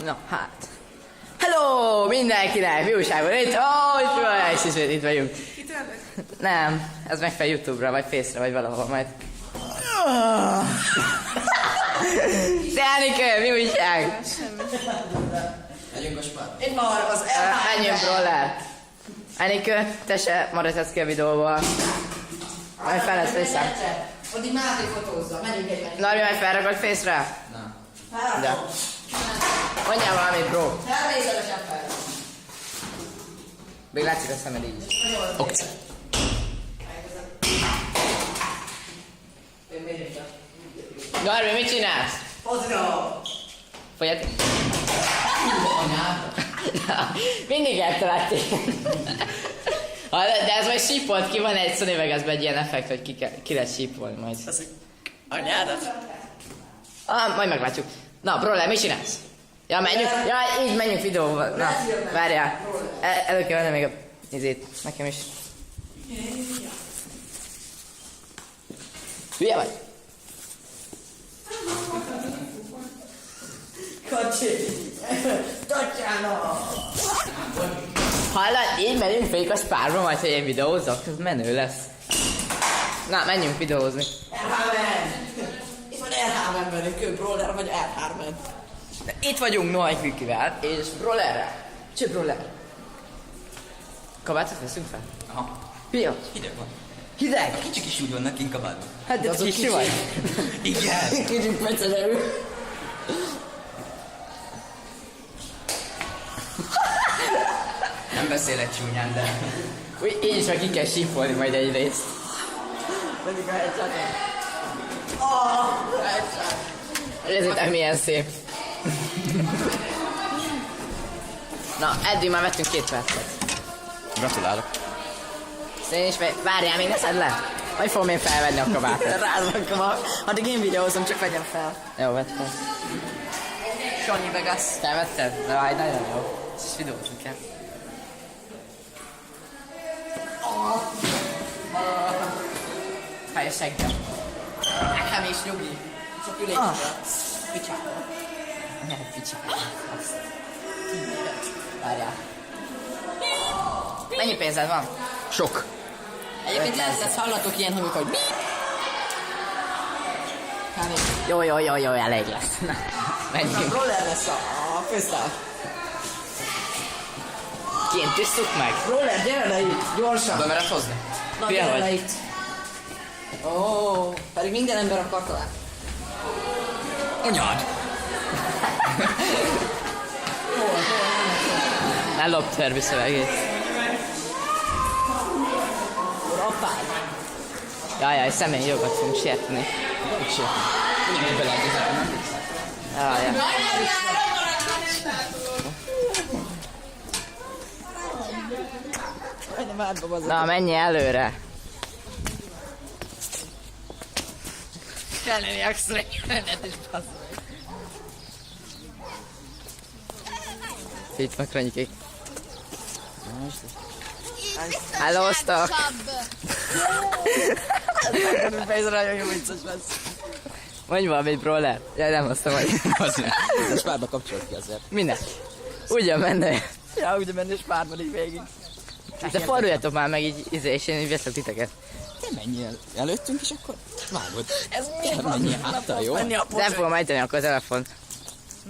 Na, hát. Hello mindenkinek! Mi újság van itt? Itt vagyunk. Nem, ez meg fel YouTube-ra, vagy Face-re, vagy valahol majd. Szenikő, mi újság? Megyünk a spát. Itt van az Menjünk, Brawler. Enikő, te se maradsz ki a videóból. Majd fel lesz vissza. Addig Máté fotózza, menjünk egy meg. Narvi, majd felragad Face-re? Nem. De. Mondjál valamit, bro. Felvételesen fel. Még látszik a szemed így is. Okc. Narvi, mit csinálsz? Fozra! Fogjátok? Mindig eltalálték. De ez majd sípolt ki, van egy Sony Vegasben egy ilyen effekt, hogy ki lesz sípolni majd. Anyádat! Majd meglátjuk. Na, Brawler, mit csinálsz? Ja, menjünk. Ja, így menjünk videóval. Na, várjál. Elő kell venni még a izét. Nekem is. Hülye vagy? Kacsi! Tatyána! Hallod, így megyünk fék a spárba, majd hogy én videózok, ez menő lesz. Na, menjünk videózni. Erhámen! Itt van Erhámen velünk, Brawler vagy Erhámen. Itt vagyunk Noah Kükivel, és Brawlerrel. Cső Brawler. Kabátot veszünk fel? Aha. Hülye vagy? Hideg van. Hideg? Kicsi kis úgy vannak kint kabátban. Hát de kicsi vagy. Igen. Kicsit meccedelő. Nem beszélek csúnyán, de... Úgy, így is meg ki kell sípolni majd egy részt. Pedig a headshot. Headshot. Nézzétek milyen szép. Na, eddig már vettünk 2 percet. Gratulálok. Én is várjál, még ne szedd le. Vagy fogom én felvenni a kabátot. Rázd a kabát. Addig én videózom, csak vegyem fel. Jó, vettem. Sony Vegas. Te vetted? De várj, nagyon jó. És videózunk kell. Fáj a seggem. Nekem is nyugi. Csak ülésre. Picsába. Ne, picsák. Várjál. Mennyi pénzed van? Sok. Egyébként lesz hallatok ilyen hangok, hogy mi? Kávé. Jó, elég lesz. Na, menjünk. Roller lesz a főszál. Kint tisztuk meg. Roller, gyere le itt, gyorsan. Be mered hozni? Na, Hülye gyere vagy? le itt. Ó, pedig minden ember akar talán. Anyád. Ne lopd fel visszavegét. Apád. Jaj, személyi jogot fogunk sérteni. Nincs sérteni. Mindenki beleegyezel, nem hiszem. Jaj. Majdnem átbabazok. Na, menj előre. Kell lenni extra jelenet is bassz. Itt van kranyikik. Hellóztak. Nem fejezre nagyon jó vicces lesz. Mondj valamit, Brawler. Jaj, nem hoztam majd. A spárba kapcsolod ki azért. Minden. Ugyan menne. Ja, ugye menni spárban így végig. De forduljatok már meg így, és én így veszlek titeket. Te menjél előttünk, és akkor vágod. Ez Te menjél háttal, jó? menni a Nem fogom ejteni akkor a telefont.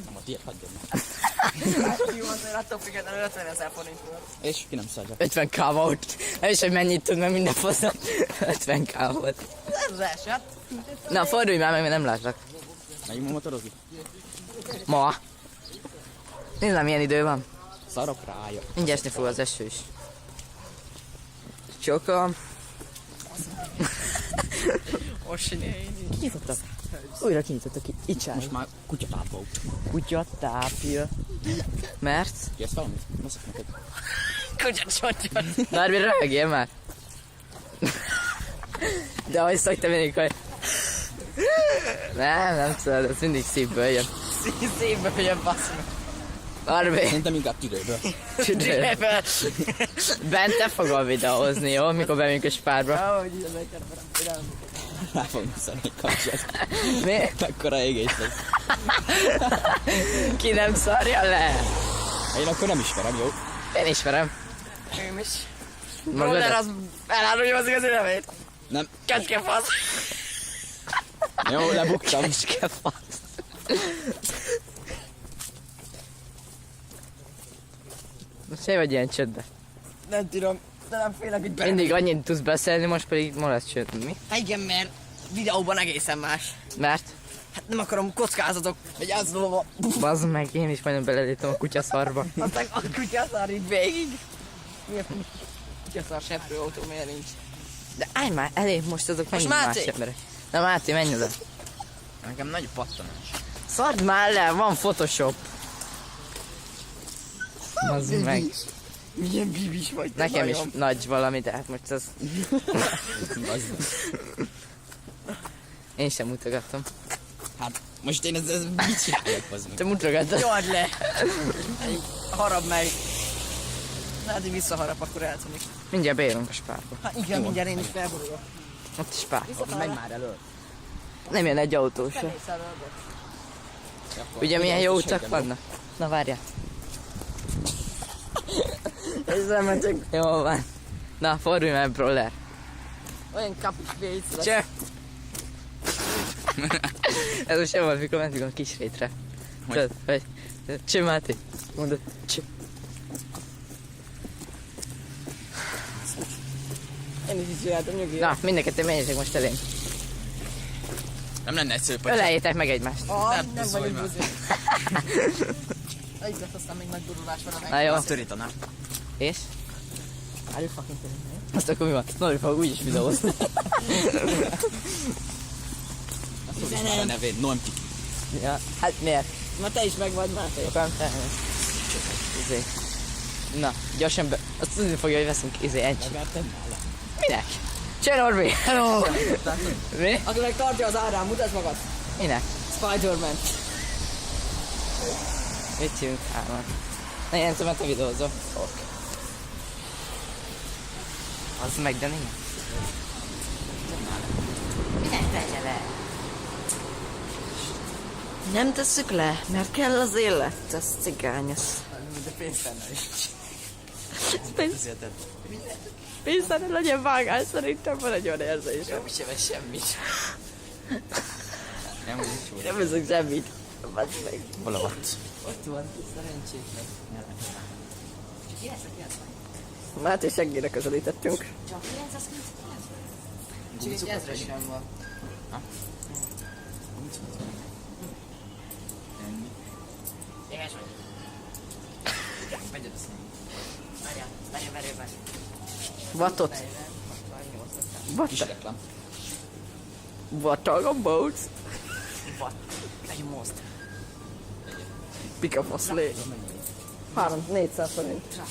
Nem, a tiéd hagyjad meg. Jó, azért attól függetlenül 50 000 forint volt. És ki nem szarja. 50k volt. Nem is, hogy mennyit tud, mert minden faszom. 50k volt. Ez az első, hát. Na, fordulj már meg, mert nem látlak. Megyünk ma motorozni? Ma. Nézd már, milyen idő van. Szarok rája. Mindjárt esni fog az eső is. Csokom. Kinyitottak. Újra kinyitottak ki. Itt sem. Most már kutyatápó. Kutyatápja. Mert? Kérsz valamit? Maszak neked. Kutyacsontjad. Narvi, röhögjél már. De ahogy szoktam mindig, hogy... Nem tudod, ez mindig szívből jön. Szívbe jön bassz meg. Narvi, Szerintem inkább tüdőből. Tüdőből. bent te fogom videózni, jó? Mikor bemegyünk a spárba. Ahogy így az egyet, Rá fogunk szarni kapcsolat. Mi? Mekkora égés lesz. Ki nem szarja le? Én akkor nem ismerem, jó? Én ismerem. Én is. Magadat? Roller az elárulja az igazi nevét. Nem. Kecske fasz. Jó, lebuktam. Kecske fasz. Most se vagy ilyen csöndbe. Nem tudom, de nem félek, hogy Mindig annyit tudsz beszélni, most pedig ma lesz csönd. Mi? Igen, mert videóban egészen más. Mert? Hát nem akarom kockázatok, vagy átszólva. Bazd meg, én is majdnem beleléptem a kutyaszarba. Aztán a kutyaszar itt végig. Mi a kutyaszar seprőautó, miért nincs? De állj már elég, most azok megint más Máté? emberek. Na Máté, menj oda. Nekem nagy pattanás. Szard már le, van Photoshop. Bazd meg. Milyen bibis vagy te Nekem is nagyon. nagy valami, de hát most az... Én sem mutogatom. Hát, most én ez mit csináljak, az meg? Te mutogatod. Jaj le! Harap meg. Hát, hogy visszaharap, akkor eltűnik. Mindjárt beérünk a spárba. Hát igen, mindjárt én is felborulok. Ott is spár. Menj már elő. Nem jön egy autó se. Ugye milyen jó utak vannak? Na várjál. Ezzel mentek. Jó van. Na, fordulj már, brawler. Olyan kapus vécre. Cseh! Ez most jó volt, mikor mentünk a kis rétre. Tudod, hogy... Cseh, Máté. Mondod, cseh. Én is csináltam, nyugi. Na, mindenkettő menjetek most elém. Nem lenne egyszerű pacsa. Öleljétek meg egymást. Nem szólj vagyok már. buzi. Itt lesz aztán még nagy durulás van a meg. Na jó. Azt törítanám. És? Are you fucking kidding me? Azt akkor mi van? Nori fog úgyis videózni. Azt is már a nevét, Noem Tiki. Ja, hát miért? Ma te is megvad, Máté. Akarom felvenni. Izé. Na, gyorsan be... Azt tudni fogja, hogy veszünk encsét. Megerted nála. Minek? Cseh, Norbi! Hello! Mi? Aki meg tartja az árán, mutasd magad. Minek? Spider-Man. Mit csinálunk hárman? Na, ilyen szóval te videózol. Ok. Az meg, de nincs. Minek tegye le? Nem tesszük le, mert kell az élet. Ez cigány, ez. De pénzt lenne is. Pénztárra legyen vágás, szerintem van egy olyan érzésem. Nem se vesz semmit. Nem, hogy nincs volt. Nem veszek semmit. Badd meg. Valahol. Ott van, szerencsétlen. Máté seggére közelítettünk. Csak egy ezre sem van. Éhes vagy? Megyed azt mondani. Várjál. Vatot. Kis Vatot. reklám. Vatag a boats. Egy most. Pick up a slay. 400 forint.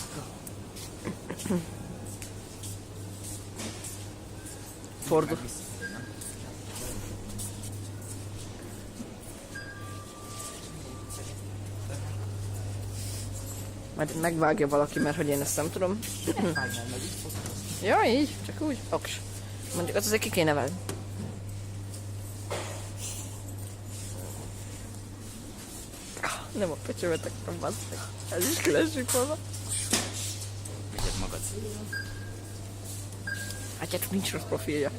Fordul. Majd megvágja valaki, mert hogy én ezt nem tudom. Ja, így, csak úgy. Oks. Mondjuk azt azért ki kéne vágni. Nem a pecsövetek, nem basszak. Ez is különbség volna. Vigyed magad. Hát csak nincs rossz profilja.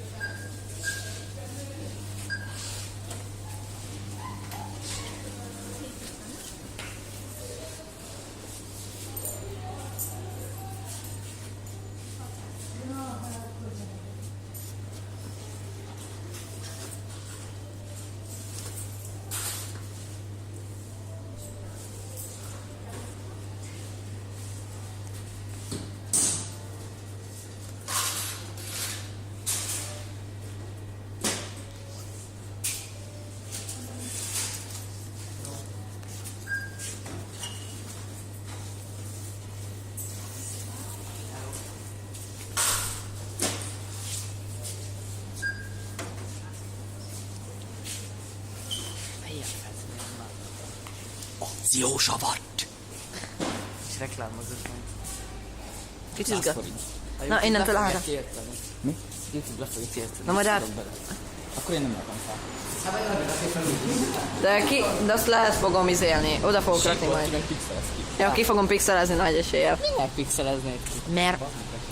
Akciósavat! És reklámozok majd. Kicsit 100 izgat. forint. Na, innentől ára. Mi? YouTube le fogja tiltani. Na, majd át. Akkor én nem lakom fel. De azt lehet fogom izélni. Oda fogok rakni majd. Pixelez ki. Ja, ki fogom pixelezni nagy eséllyel. Minek pixeleznéd ki? Mert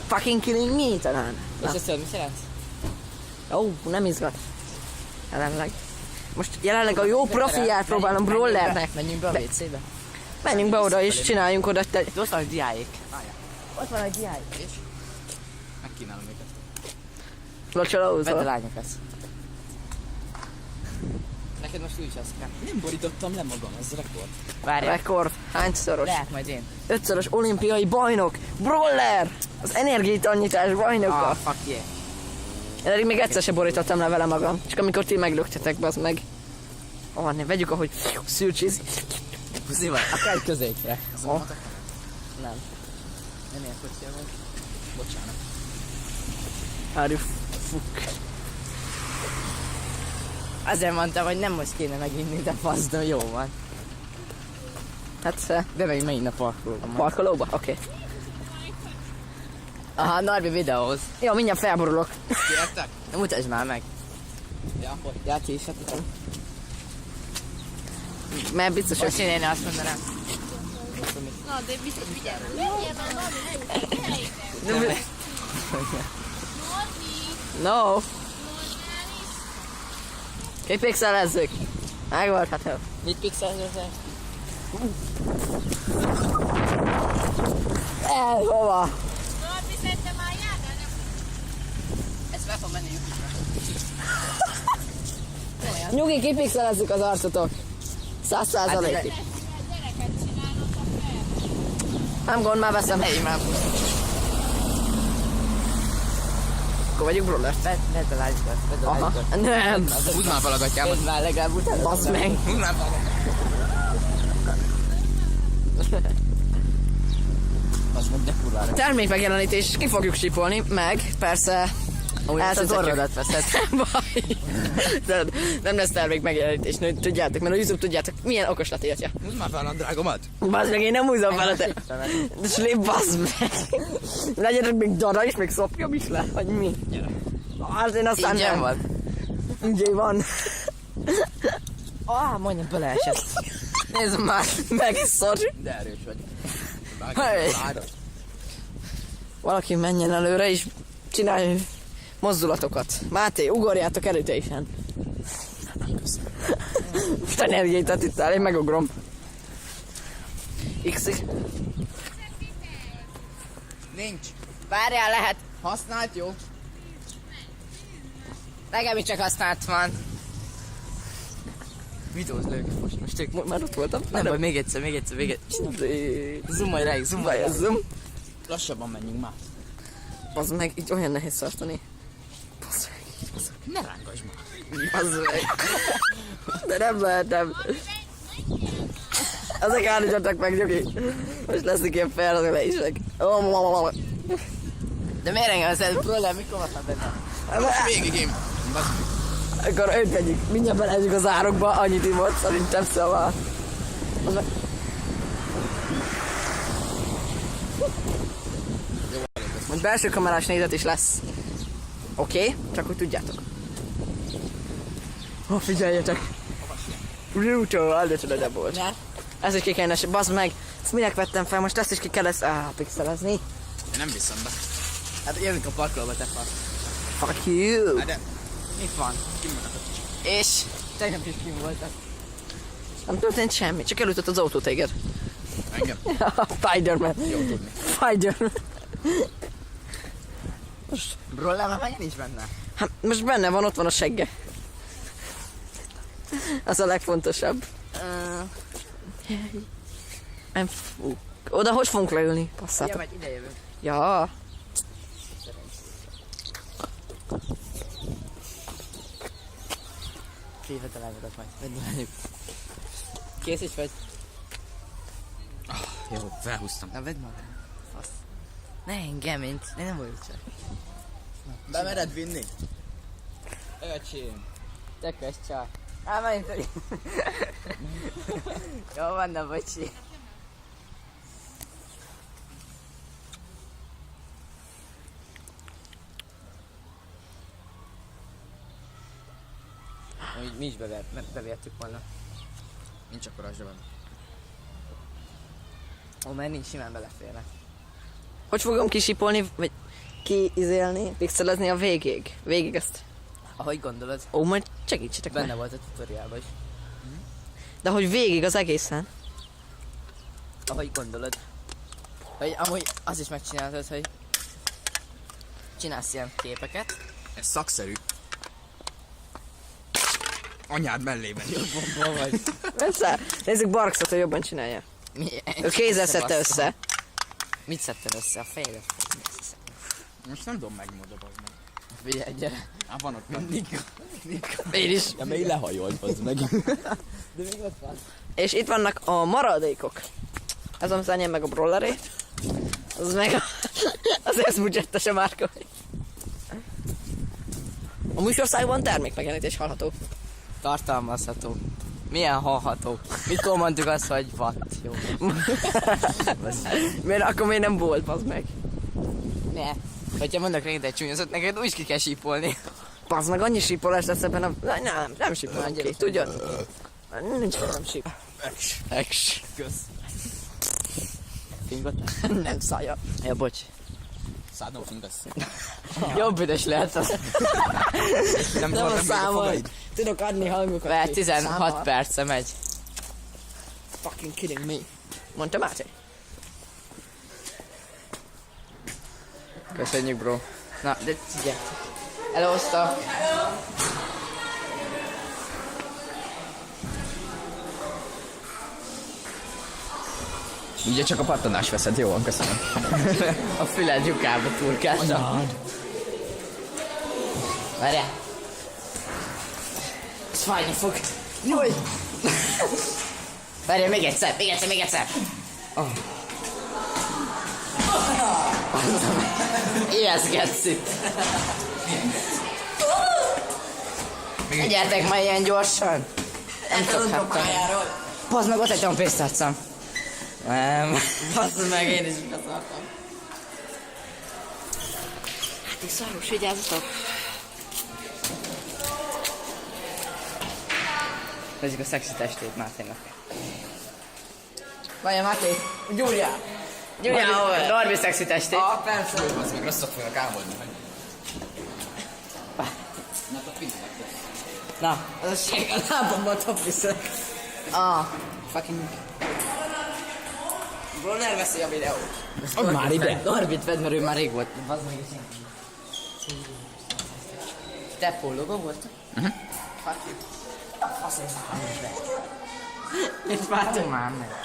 fucking killing me talán. És ezt tudod, mit jelent? Ó, nem izgat. Jelenleg. Most jelenleg a jó profiát próbálom brawlernek. Menjünk be a WC-be. Menjünk be oda és csináljunk oda. Ott van a diáik. Ott van egy diáj. És? Megkínálom őket. Vedd a Locsolózol. lányok ezt. Neked most úgyis ezt kell. Nem borítottam le magam, ez rekord. Várjál. Rekord. Hányszoros? Lehet majd én. 5-szoros olimpiai bajnok. Brawler. Az energiatannyítás bajnoka. Ah, fuck yeah. Eddig még egyszer se borítottam le vele magam. Csak amikor ti meglöktetek, bazd meg. Ne, vegyük, ahogy szürcsiz. Puszival, akár közékre. Oh. Nem. Nem ilyen kocsia volt. Bocsánat. Are you fuck. Azért mondtam, hogy nem most kéne meginni, de fasz, jó van. Hát, De megint a parkolóban. parkolóba? Oké. Aha, Narvi videóhoz. Jó, mindjárt felborulok. Kértek? Na mutasd már meg. Ja, hogy? Ja, ti is Mert biztos, Most hogy... én azt mondanám. No, devi figyelni. No. Kipixelezzük. Megvolt, hát jó. Mit pixelzőzel? Hova? Norbi, szerintem már jár, de nem. Ez fel fog menni YouTube-ra. Nyugi, kipixelezzük az arcotok. 100%. Gyereket csinálod a fel. Nem gond, már veszem. Hey, már Akkor vagyunk brawler. vedd a lányokat, vedd a Aha. lányokat. Nem. Húzd már fel a gatyámat. Vedd már legalább utána. Baszd meg. Húzd már fel a gatyámat. Baszd meg, de kurvára. Termék megjelenítés, ki fogjuk sípolni, meg persze Az orrodat veszed. Nem baj. De nem lesz termék megjelenítés, nő, tudjátok, mert a YouTube tudjátok, milyen okos lett értja. Húzd már fel a drágomat. Bazd meg, én nem húzom fel a te... De slép, bazd meg. Legyenek még dara is, még szopjam is le, vagy mi? Gyere. Hát én aztán Ingyen nem. van. Ingyen van. Majdnem beleesett. Nézd már, megiszod. De erős vagy. Hey. Valaki menjen előre és csinálj mozdulatokat. Máté, ugorjátok erőteljesen. Most energiát ittál, én megugrom. X-ig. Nincs. Várjál, lehet. Használt, jó? Nekem is csak használt van. Videóz lők. Most tök. Már ott voltam. Nem baj, még egyszer. Zoomolj rájuk, zoomolj rájuk. Zoom. Lassabban menjünk már. Bazd meg, így olyan nehéz tartani. Bazd meg, így bazd meg. Ne rángasd már. Bazd meg. De nem lehetem. Ezek állítottak meg, Gyugi. Most lesznek ilyen felrögölések. De miért engem az előbb mikor voltam benne? Most végig én. Akkor őt vegyük. Mindjárt belezzük az árokba, annyit ivott, szerintem szóval. Most belső kamerás nézet is lesz. Oké? Csak hogy tudjátok. Figyeljetek! Brutal, de csoda volt. Ez is ki kellene, bazd meg! Ezt minek vettem fel, most ezt is ki kell pixelezni. Én nem viszem be. Hát jövünk a parkolóba, te fasz. Fuck you! Hát de... Mit van? És? Tegnap is kim voltak. Nem történt semmi, csak elütött az autó téged. Engem? Spiderman. Jó tudni. Spiderman. Brollám, már nincs benne. Hát most benne van, ott van a segge. Az a legfontosabb. Nem fú. Oda hogy fogunk leülni? Ja, Passzátok. vagy ide jövünk. Ja. Kíved a lányodat majd. Vedd a lányok. Kész is vagy? Jó, felhúztam. Na vedd már. Fasz. Ne engem, én nem vagyok csak. Be mered vinni? Öcsém. Tökös csak. Menj fel. Jó van, na bocsi. mi is bevértük volna. Nincs akkor a zsebem. Ó, mert nincs, simán beleférne. Hogy fogom kisipolni, vagy kiizélni, pixelezni a végig? Végig ezt. Ahogy gondolod, Ó, majd segítsetek benne meg. volt a tutoriálban is. De hogy végig az egészen. Ahogy gondolod. Hogy amúgy az is megcsináltad, hogy csinálsz ilyen képeket. Ez szakszerű. Anyád mellébe. Hol vagy? Persze. Nézzük Barkszot, hogy jobban csinálja. Ő kézzel szedte össze. Mit szedted össze? A fejlet? Most nem tudom megmondani, az meg. Figyelj, gyere. Van ott Én is. Ja, még lehajolt, az meg. De még ott van. És itt vannak a maradékok. Ez az enyém meg a brolleré. Az meg a... az eszbudgettes a márka. A műsországban termékmegjelenítés hallható. Tartalmazható. Milyen hallható? Mikor mondtuk azt, hogy watt? Jó. Miért akkor még nem volt, bazd meg. Ne. Hogyha mondok neked egy csúnyozat, neked úgy ki kell sípolni. Bazd meg, annyi sípolás lesz ebben a... Nem sípolom ki, gyere. tudod? Nincs nem síp. Ex. Kösz. Fingot? Nem szája. Ja, bocs. Szádom fingasz. Jobb üdes lehet az. Nem Nem a voltam még a számol. fogaid. Tudok adni hangokat. Lehet ki. 16 Számol. perce megy. Fucking kidding me. Mondta Máté? Köszönjük, bro. Na, de figyelj. Elhozta. Ugye csak a pattanás veszed, jó van, köszönöm. A füled lyukába turkálta. Várjál. Ez fájni fog. Jaj. Várjál, még egyszer. Oh. Ijeszgetsz itt. Gyertek már ilyen gyorsan. Nem tudok hát. Bazd meg, ott egy olyan pénztárcám. Nem. Bazd meg, én is beszartam. Hát is szaros, vigyázzatok. Nézzük a szexi testét Máténak. Várja, Máté. Gyúrjál. Gyúrjál, Norbi szexi testét. Persze. Az meg rosszak fognak álmodni meg. Na. Az a ség a lábamban top viszont. Fucking... Bro, ne veszi a videót. Az már ide. Norbit vedd, mert ő már rég volt. Bazd meg is. Te logó volt? Fuck you. Mit vártunk már meg?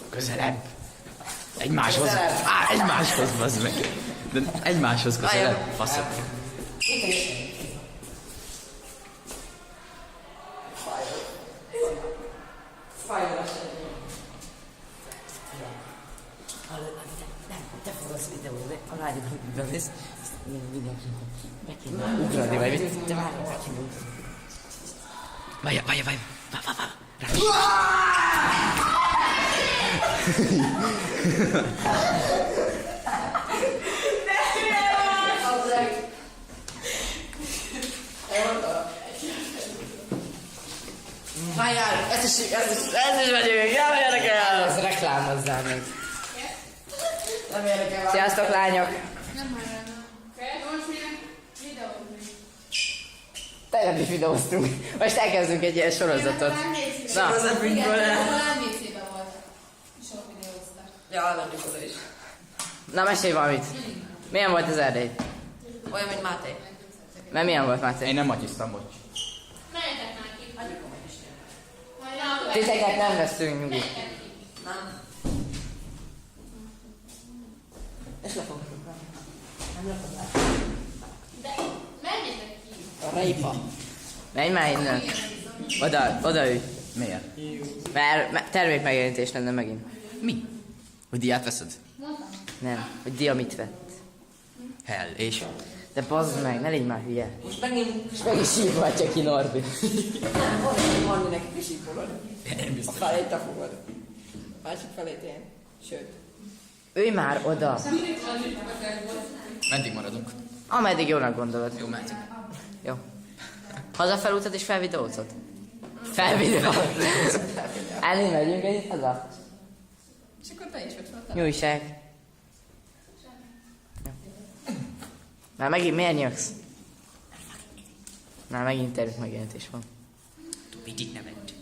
Közelebb. Egymáshoz. Egymáshoz, bazd meg. De egymáshoz közelebb. Faszok. Te fogsz videózni, a lányod, hogy bemész, mindenki be kéne ugrani, vagy mit? Te várj, Várj. Várjál, ez is megyünk, nem érdekel. Ez reklámozzál még. Nem érdekel. Sziasztok, lányok! Tegnap is videóztunk. Most elkezdünk egy ilyen sorozatot. Na, Ja, menjünk oda is. na mesélj valamit. Milyen volt az Erdély? Olyan, mint Máté. Mert milyen volt, Máté? Én nem matyisztam, bocs. Titeket nem veszünk nyugi. Nem. És lefogunk. A reipa. Menj már innen. Oda ülj. Miért? Mert termékmegjelenítés lenne megint. Mi? Hogy diát veszed? Nem, hogy dia mit vett. Hell, és? De bazd meg, ne légy már hülye. Most megint... És meg is hívhatja ki Norbi. Nem, van neki kisípolod. A felét a fogod. A másik felét én. Sőt. Ülj már oda. Meddig maradunk? Ameddig jónak gondolod. Jó, mehetünk. Jó. Hazafelútad és felvideózod? Felvideózod. Elni megyünk együtt haza? És akkor te is vagy fel. Nyújság. Már megint miért nyögsz? Már megint interjút megjelentés van. Vitit nevet.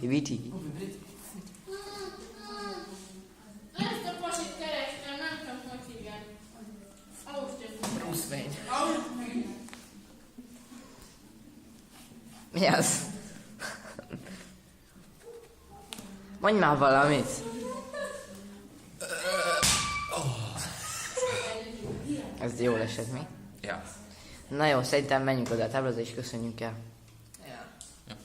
Viti. Ezt a pasit kerestem, nem tudom, hogy igen. Ausztria. Bruce Wayne. Mi az? Mondj már valamit. Ez jól esett, mi? Ja. Na jó, szerintem menjünk oda a táblára és köszönjünk el. Ja. Ja.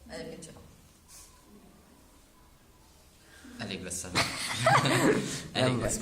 Egyébként csak. Elég lesz. Elég lesz.